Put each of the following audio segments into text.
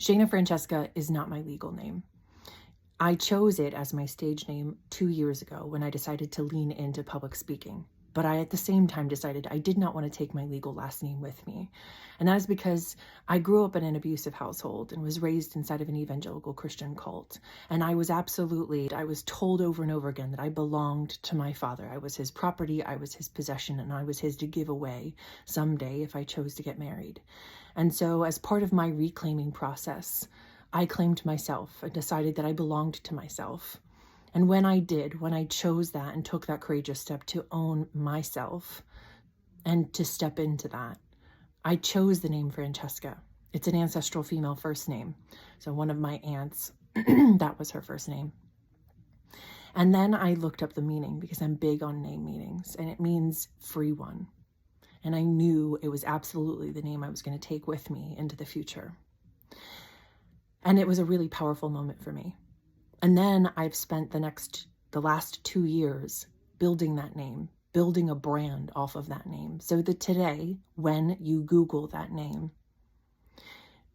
Shana Francesca is not my legal name. I chose it as my stage name 2 years ago when I decided to lean into public speaking. But I, at the same time, decided I did not want to take my legal last name with me. And that is because I grew up in an abusive household and was raised inside of an evangelical Christian cult. And I was told over and over again that I belonged to my father. I was his property, I was his possession, and I was his to give away someday if I chose to get married. And so as part of my reclaiming process, I claimed myself and decided that I belonged to myself. And when I chose that and took that courageous step to own myself and to step into that, I chose the name Francesca. It's an ancestral female first name. So one of my aunts, that was her first name. And then I looked up the meaning because I'm big on name meanings, and it means free one. And I knew it was absolutely the name I was going to take with me into the future. And it was a really powerful moment for me. And then I've spent the last 2 years building that name, building a brand off of that name. So that today, when you Google that name,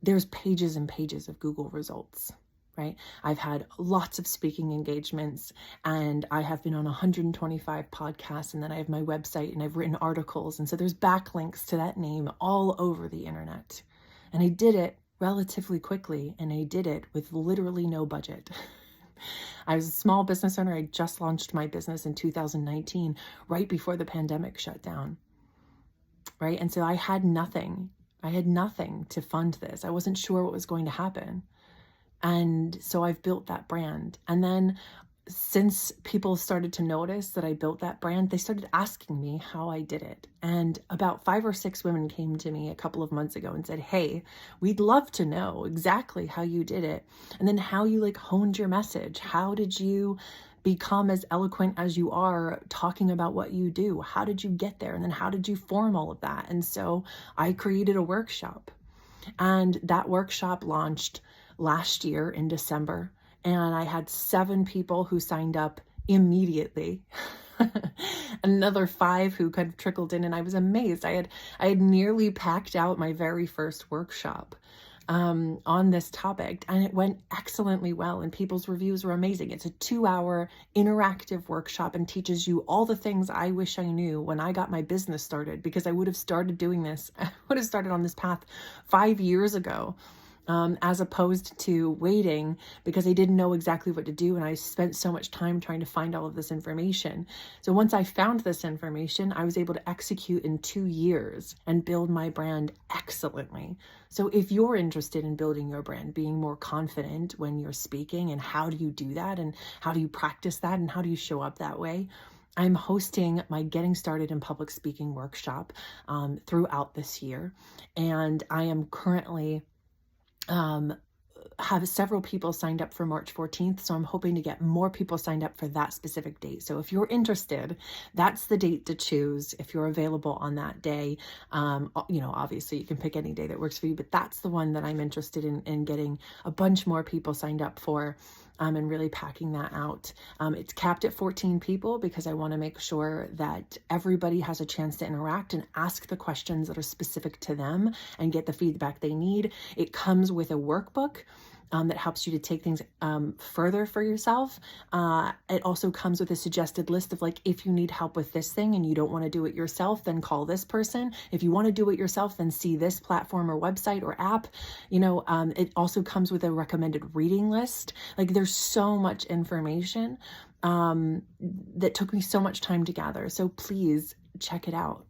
there's pages and pages of Google results, right? I've had lots of speaking engagements, and I have been on 125 podcasts, and then I have my website, and I've written articles. And so there's backlinks to that name all over the internet. And I did it relatively quickly, and I did it with literally no budget. I was a small business owner. I just launched my business in 2019, right before the pandemic shut down, right? And so I had nothing. I had nothing to fund this. I wasn't sure what was going to happen. And so I've built that brand. And then since people started to notice that I built that brand, they started asking me how I did it. And about 5 or 6 women came to me a couple of months ago and said, hey, we'd love to know exactly how you did it. And then how you honed your message. How did you become as eloquent as you are talking about what you do? How did you get there? And then how did you form all of that? And so I created a workshop, and that workshop launched last year in December. And I had 7 people who signed up immediately. Another 5 who kind of trickled in, and I was amazed. I had nearly packed out my very first workshop on this topic, and it went excellently well, and people's reviews were amazing. It's a 2-hour interactive workshop and teaches you all the things I wish I knew when I got my business started, because I would have started doing this. I would have started on this path 5 years ago. As opposed to waiting because I didn't know exactly what to do. And I spent so much time trying to find all of this information. So once I found this information, I was able to execute in 2 years and build my brand excellently. So if you're interested in building your brand, being more confident when you're speaking, and how do you do that, and how do you practice that, and how do you show up that way, I'm hosting my Getting Started in Public Speaking workshop throughout this year. And I am currently have several people signed up for March 14th. So I'm hoping to get more people signed up for that specific date. So if you're interested, that's the date to choose. If you're available on that day, obviously you can pick any day that works for you, but that's the one that I'm interested in getting a bunch more people signed up for. And really packing that out. It's capped at 14 people because I want to make sure that everybody has a chance to interact and ask the questions that are specific to them and get the feedback they need. It comes with a workbook that helps you to take things further for yourself. It also comes with a suggested list of if you need help with this thing and you don't want to do it yourself, then call this person. If you want to do it yourself, then see this platform or website or app. It also comes with a recommended reading list. There's so much information that took me so much time to gather. So please check it out.